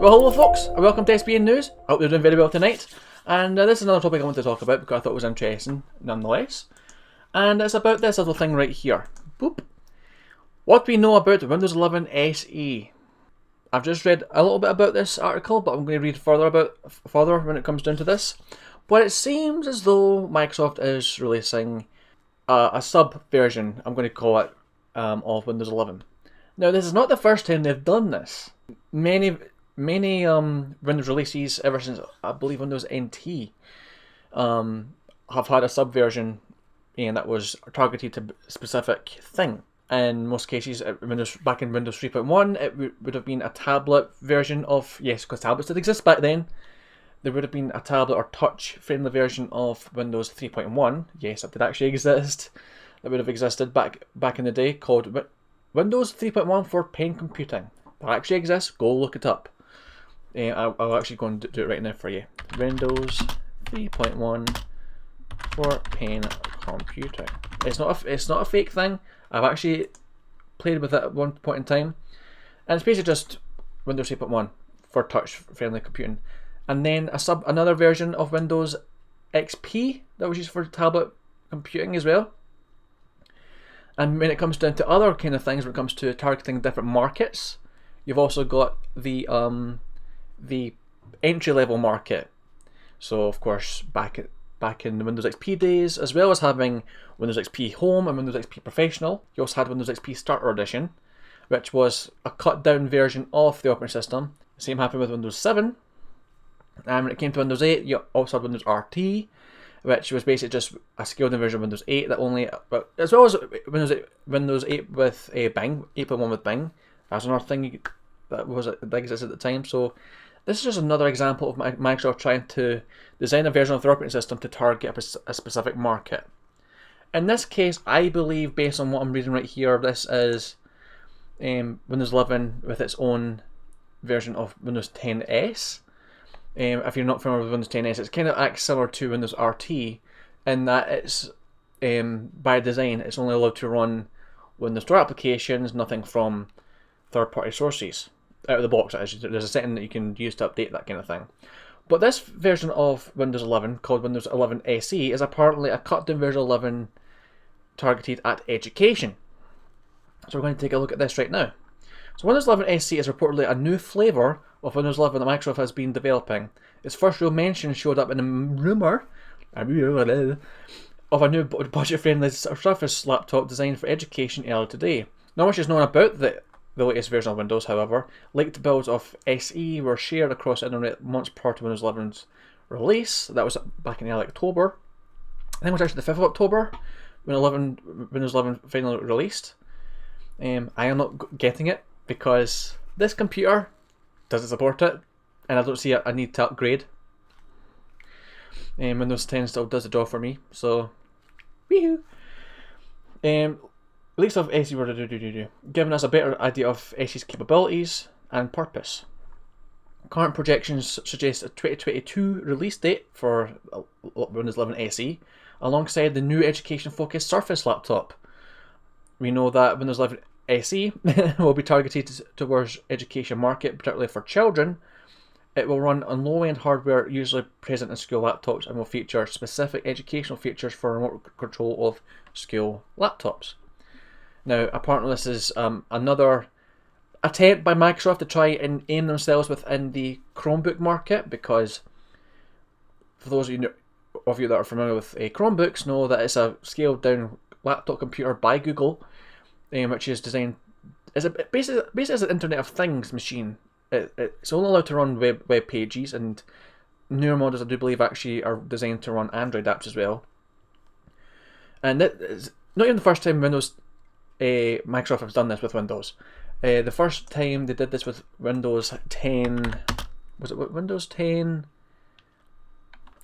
Well, hello folks, and welcome to SBNNews. I hope you're doing very well tonight. And this is another topic I want to talk about because I thought it was interesting, nonetheless. And it's about this little thing right here. Boop. What we know about Windows 11 SE. I've just read a little bit about this article, but I'm going to read further when it comes down to this. But it seems as though Microsoft is releasing a sub version, I'm going to call it, of Windows 11. Now, this is not the first time they've done this. Many Windows releases ever since, I believe, Windows NT have had a subversion and that was targeted to a specific thing. In most cases, back in Windows 3.1, it would have been a tablet version of, yes, because tablets did exist back then, there would have been a tablet or touch-friendly version of Windows 3.1, yes, that did actually exist, that would have existed back in the day, called Windows 3.1 for pen computing. That actually exists, go look it up. I'll actually go and do it right now for you. Windows 3.1 for pen computing. It's not a fake thing. I've actually played with it at one point in time, and it's basically just Windows 3.1 for touch-friendly computing. And then another version of Windows XP that was used for tablet computing as well. And when it comes down to other kind of things, when it comes to targeting different markets, you've also got the entry-level market. So of course, back in the Windows XP days, as well as having Windows XP Home and Windows XP Professional, you also had Windows XP Starter Edition, which was a cut-down version of the operating system. The same happened with Windows 7. And when it came to Windows 8, you also had Windows RT, which was basically just a scaled-down version of Windows 8 that only, as well as Windows 8 with Bing, 8.1 with Bing. That's another thing that existed at the time. So this is just another example of Microsoft trying to design a version of their operating system to target a specific market. In this case, I believe, based on what I'm reading right here, this is Windows 11 with its own version of Windows 10s. If you're not familiar with Windows 10s, it's kind of acts similar to Windows RT in that it's, by design, it's only allowed to run Windows Store applications, nothing from third-party sources. Out of the box, there's a setting that you can use to update that kind of thing. But this version of Windows 11, called Windows 11 SE, is apparently a cut-down version of 11 targeted at education. So we're going to take a look at this right now. So Windows 11 SE is reportedly a new flavour of Windows 11 that Microsoft has been developing. Its first real mention showed up in a rumour of a new budget-friendly Surface laptop designed for education earlier today. Not much is known about the latest version of Windows, however. Leaked builds of SE were shared across the internet months prior to Windows 11's release. That was back in early October. I think it was actually the 5th of October when Windows 11 finally released. I am not getting it because this computer doesn't support it, and I don't see a need to upgrade. Windows 10 still does the job for me, so woohoo! Leaks of SE were giving us a better idea of SE's capabilities and purpose. Current projections suggest a 2022 release date for Windows 11 SE, alongside the new education-focused Surface laptop. We know that Windows 11 SE will be targeted towards education market, particularly for children. It will run on low-end hardware usually present in school laptops and will feature specific educational features for remote control of school laptops. Now, apparently this is another attempt by Microsoft to try and aim themselves within the Chromebook market, because for those of you that are familiar with Chromebooks know that it's a scaled-down laptop computer by Google, which is designed as basically as an Internet of Things machine. It's only allowed to run web pages, and newer models I do believe actually are designed to run Android apps as well. And that is not even the first time Microsoft has done this with Windows. The first time they did this with Windows 10, was it Windows 10?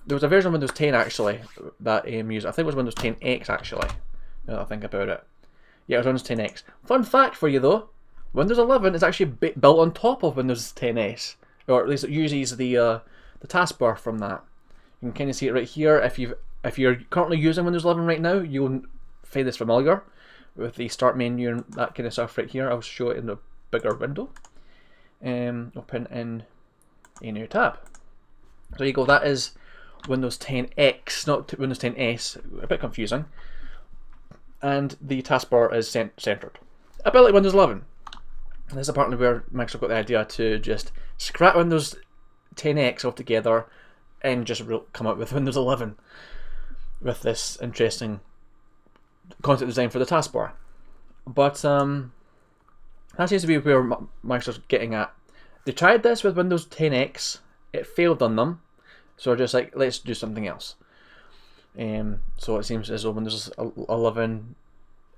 There was a version of Windows 10 actually that used, I think it was Windows 10X actually, now that I think about it. Yeah, it was Windows 10X. Fun fact for you though, Windows 11 is actually built on top of Windows 10s, or at least it uses the taskbar from that. You can kind of see it right here. If you're currently using Windows 11 right now, you'll find this familiar with the start menu and that kind of stuff right here. I'll show it in a bigger window. Open in a new tab. So there you go, that is Windows 10X, not Windows 10S, a bit confusing. And the taskbar is centered. A bit like Windows 11. This is apparently where Microsoft got the idea to just scrap Windows 10X altogether and just come up with Windows 11 with this interesting concept design for the taskbar. But that seems to be where Microsoft's getting at. They tried this with Windows 10X, it failed on them, so they're just like, let's do something else. So it seems as though Windows 11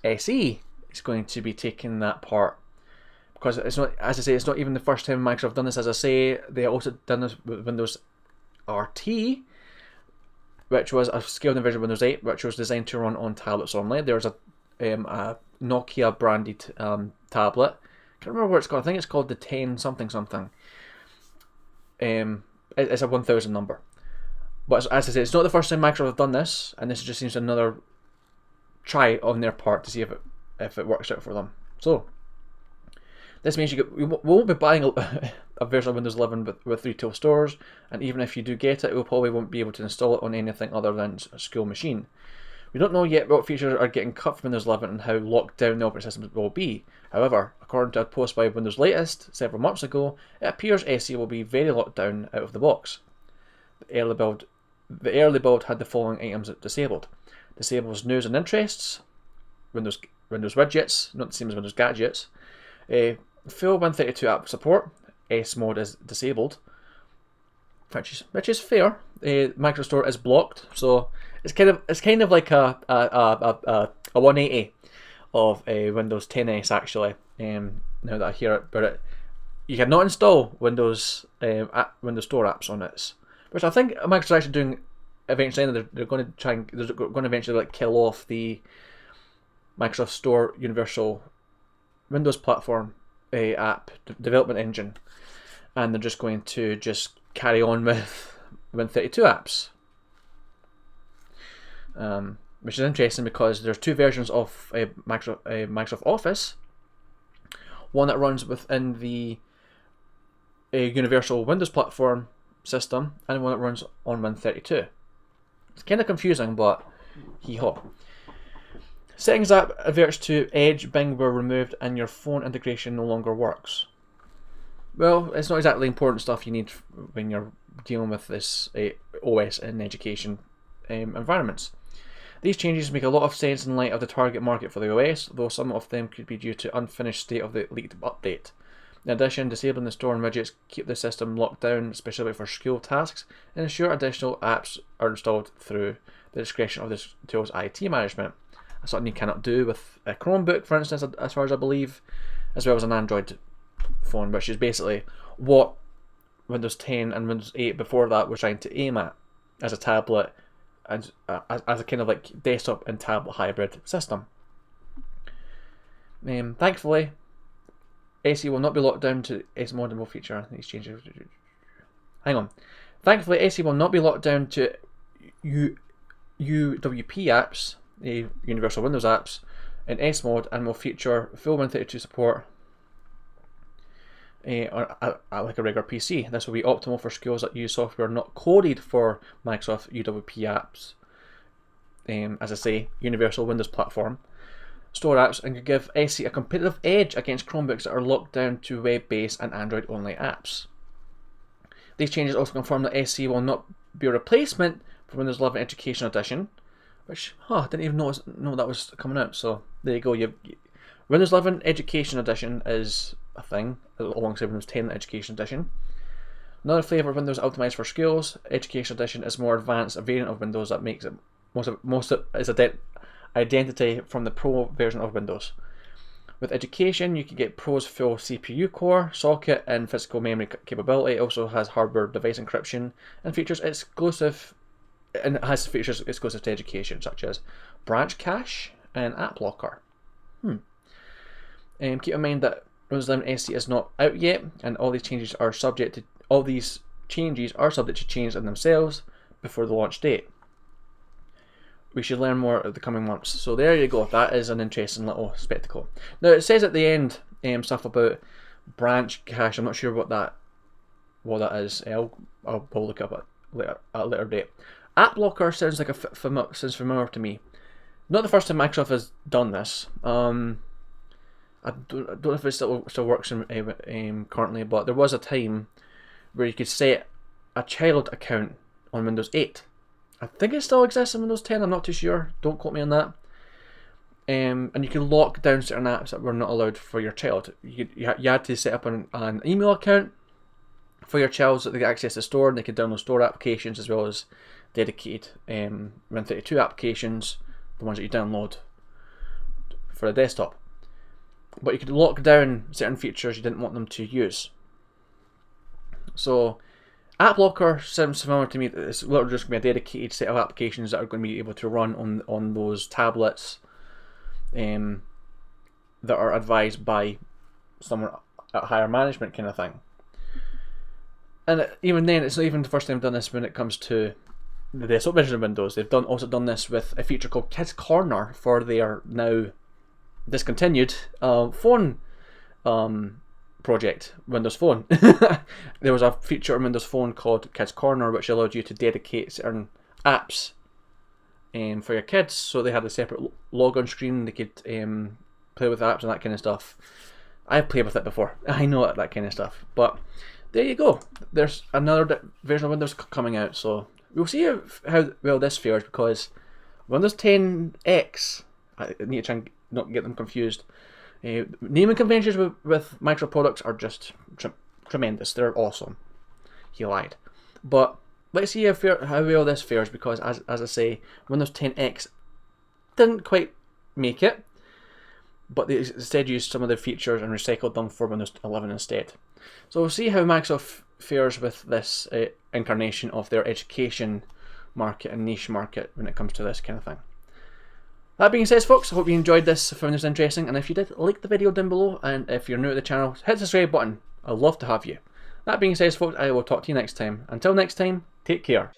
SE is going to be taking that part, because it's not, as I say, it's not even the first time Microsoft have done this. As I say, they also done this with Windows RT, which was a scaled version of Windows 8, which was designed to run on tablets only. There's a Nokia branded tablet. I can't remember what it's called. I think it's called the 10 something something. It's a 1000 number. But as I say, it's not the first time Microsoft have done this, and this just seems another try on their part to see if it works out for them. So this means we won't be buying a version of Windows 11 with retail stores, and even if you do get it, we probably won't be able to install it on anything other than a school machine. We don't know yet what features are getting cut from Windows 11 and how locked down the operating system will be. However, according to a post by Windows Latest several months ago, it appears SE will be very locked down out of the box. The early build had the following items disabled. Disables news and interests, Windows widgets, not the same as Windows gadgets. Full Win32 app support, S mode is disabled, which is fair. Micro Store is blocked, so it's kind of like a 180 of Windows 10S actually. Now that I hear it, but you cannot install Windows Store apps on it, which I think Microsoft's actually doing eventually. They're going to eventually like kill off the Microsoft Store Universal Windows Platform app development engine, and they're just going to just carry on with Win32 apps, which is interesting because there's two versions of Microsoft Office, one that runs within the Universal Windows Platform system and one that runs on Win32. It's kind of confusing, but hee-haw. Settings app averts to Edge, Bing were removed and your phone integration no longer works. Well, it's not exactly important stuff you need when you're dealing with this OS in education environments. These changes make a lot of sense in light of the target market for the OS, though some of them could be due to unfinished state of the leaked update. In addition, disabling the store and widgets keep the system locked down, especially for school tasks, and ensure additional apps are installed through the discretion of the tool's IT management. That's something you cannot do with a Chromebook, for instance, as far as I believe, as well as an Android phone, which is basically what Windows 10 and Windows 8 before that were trying to aim at as a tablet and as a kind of like desktop and tablet hybrid system. Thankfully, SE will not be locked down to S modem will feature these changes. Hang on. Thankfully, SE will not be locked down to UWP apps, the Universal Windows apps, in S mode, and will feature full Win32 support like a regular PC. This will be optimal for schools that use software not coded for Microsoft UWP apps. As I say, Universal Windows Platform store apps, and could give SE a competitive edge against Chromebooks that are locked down to web-based and Android-only apps. These changes also confirm that SE will not be a replacement for Windows 11 Education Edition, which I didn't even know that was coming out. So there you go. Windows 11 Education Edition is a thing alongside Windows 10 Education Edition. Another flavour of Windows optimized for schools. Education Edition is more advanced, a variant of Windows that makes it most of its identity from the Pro version of Windows. With Education, you can get Pro's full CPU core, socket, and physical memory capability. It also has hardware device encryption and features exclusive to Education, such as branch cache and app locker. Keep in mind that Windows 11 SE is not out yet, and all these changes are subject to change in themselves before the launch date. We should learn more of the coming months. So there you go. That is an interesting little spectacle. Now it says at the end stuff about branch cache. I'm not sure what what that is. I'll probably look up at a later date. App blocker sounds like sounds familiar to me. Not the first time Microsoft has done this. I don't know if it still works currently, but there was a time where you could set a child account on Windows 8. I think it still exists in Windows 10, I'm not too sure, don't quote me on that. And you can lock down certain apps that were not allowed for your child. You had to set up an email account for your child so they could access the store and they could download store applications as well as dedicated Win32 applications, the ones that you download for the desktop. But you could lock down certain features you didn't want them to use. So App Blocker sounds familiar to me. It's literally just going to be a dedicated set of applications that are going to be able to run on those tablets that are advised by someone at higher management, kind of thing. And even then, it's not even the first time they've done this when it comes to the desktop version of Windows. They've also done this with a feature called Kids Corner for their now discontinued phone project, Windows Phone. There was a feature on Windows Phone called Kids Corner which allowed you to dedicate certain apps for your kids, so they had a separate login screen, they could play with apps and that kind of stuff. I've played with it before, I know that kind of stuff, but there you go, there's another version of Windows coming out, so we'll see how well this fares, because Windows 10X, I need to try and not get them confused. Naming conventions with Microsoft products are just tremendous. They're awesome. He lied. But let's see how well this fares, because as I say, Windows 10X didn't quite make it, but they instead used some of the features and recycled them for Windows 11 instead. So we'll see how Microsoft fares with this incarnation of their education market and niche market when it comes to this kind of thing. That being said, folks, I hope you enjoyed this, found this interesting, and if you did, like the video down below, and if you're new to the channel, hit the subscribe button. I'd love to have you. That being said, folks, I will talk to you next time. Until next time, take care.